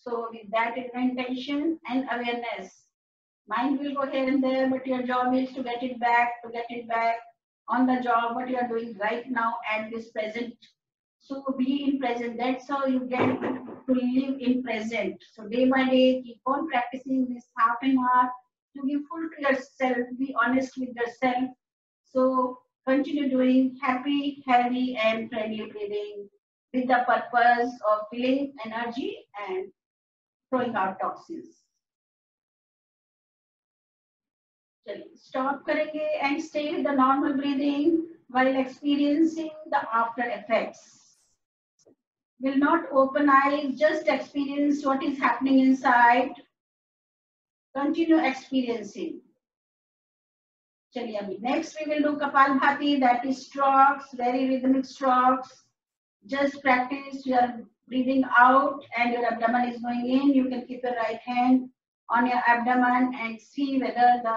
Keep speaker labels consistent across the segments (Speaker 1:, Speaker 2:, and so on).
Speaker 1: So with that intention and awareness, mind will go here and there, but your job is to get it back on the job, what you are doing right now at this present. So be in present. That's how you get to live in present. So day by day, keep on practicing this half an hour to give full to yourself. Be honest with yourself. So continue doing happy, healthy, and friendly breathing with the purpose of feeling energy and throwing out toxins. चलिए stop करेंगे and stay with the normal breathing while experiencing the after effects. Will not open eyes, just experience what is happening inside. Continue experiencing. चलिए अभी next we will do Kapalbhati, that is strokes, very rhythmic strokes. Just practice your breathing out and your abdomen is going in. You can keep your right hand on your abdomen and see whether the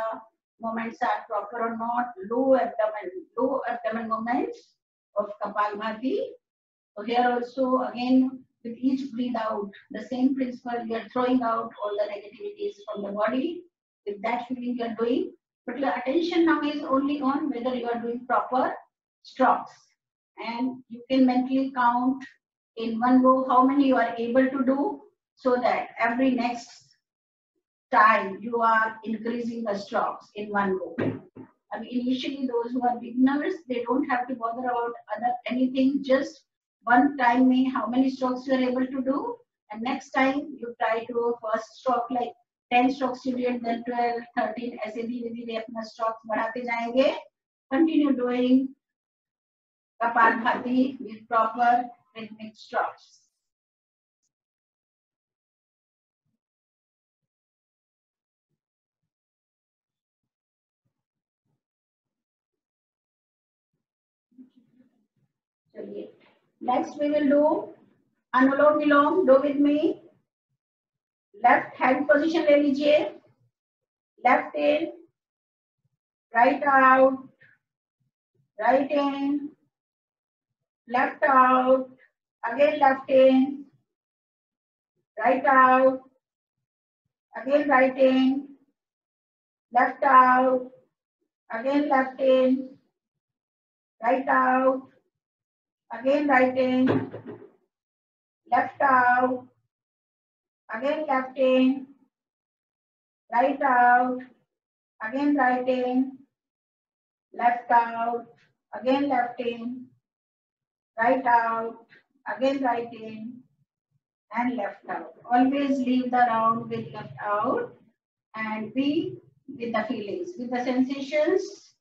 Speaker 1: movements are proper or not. Low abdomen movements of Kapalbhati. So here also again with each breathe out, the same principle, you are throwing out all the negativities from the body. With that feeling you are doing, but your attention now is only on whether you are doing proper strokes. And you can mentally count in one go how many you are able to do, so that every next time you are increasing the strokes in one go. I mean, initially those who are beginners, they don't have to bother about anything, just one time में how many strokes you are able to do, and next time you try to first stroke like 10 strokes you did, then 12, 13, ऐसे धीरे धीरे अपना strokes बढ़ाते जाएंगे. Continue doing Kapalbhati with proper rhythmic strokes. चलिए next we will do Anulom Vilom. Do with me. Left hand position ले लीजिए. Left in, right out, right in, left out, again left in, right out, again right in, left out, again left in, right out, again right in, left out, again left in, right out, again right in, left out, again left in, right out, again right in, and left out. Always leave the round with left out and be with the feelings, with the sensations.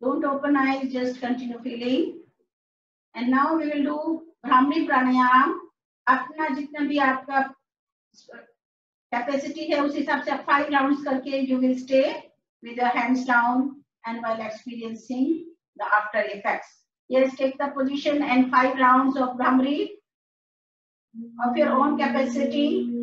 Speaker 1: Don't open eyes, just continue feeling. And now we will do Brahmari Pranayam. अपना जितना भी आपका capacity है उस हिसाब से 5 rounds करके you will stay with your hands down and while experiencing the after effects. Yes, take the position and 5 rounds of Brahmari of your own capacity.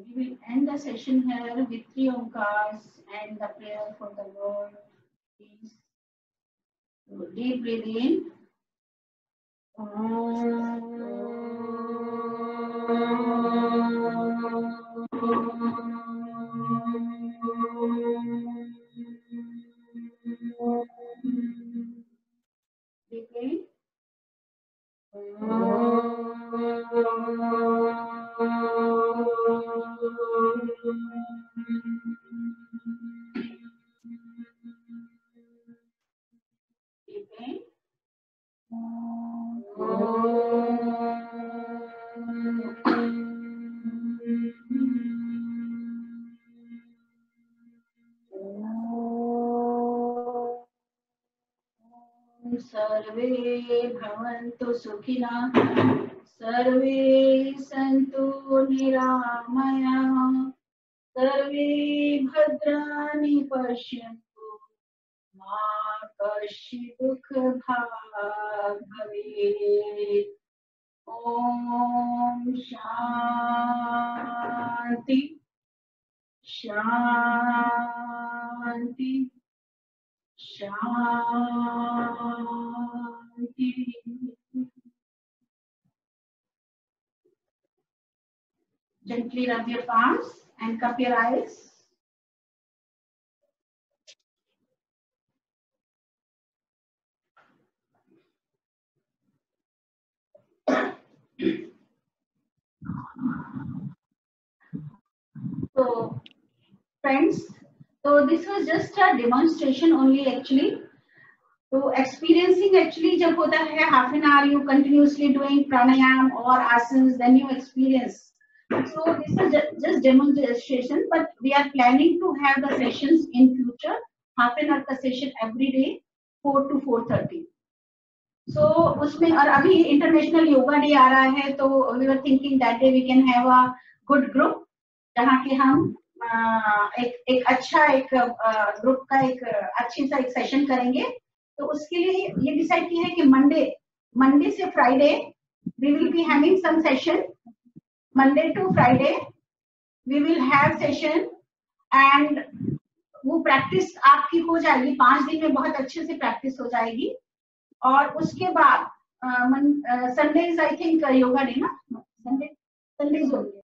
Speaker 1: We will end the session here with 3 omkars and the prayer for the world peace. So deep breathe in. Deep in. Deep in. सर्वे भवन्तु सुखिनः सर्वे सन्तु निरामयाः सर्वे भद्राणि पश्यन्तु मा कश्चित् दुःखभाग् भवेत्। ॐ शान्ति शान्ति शांति। Gently rub your palms and cup your eyes. So, friends, so this was just a demonstration only actually. तो experiencing actually जब होता है half an hour you continuously doing pranayama और asanas then you experience so this is just demonstration but we are planning to have the sessions in future half an hour का session every day 4 to 4:30 so उसमें और अभी international yoga day आ रहा है तो we were thinking that day we can have a good group जहाँ के हम एक अच्छा एक ग्रुप का एक अच्छी सा एक सेशन करेंगे। तो उसके लिए ये डिसाइड किया है कि मंडे से Friday we will be having some session Monday to Friday we will have session and वो प्रैक्टिस आपकी हो जाएगी 5 दिन में बहुत अच्छे से प्रैक्टिस हो जाएगी और उसके बाद Sunday I think yoga day ना संडे होंगे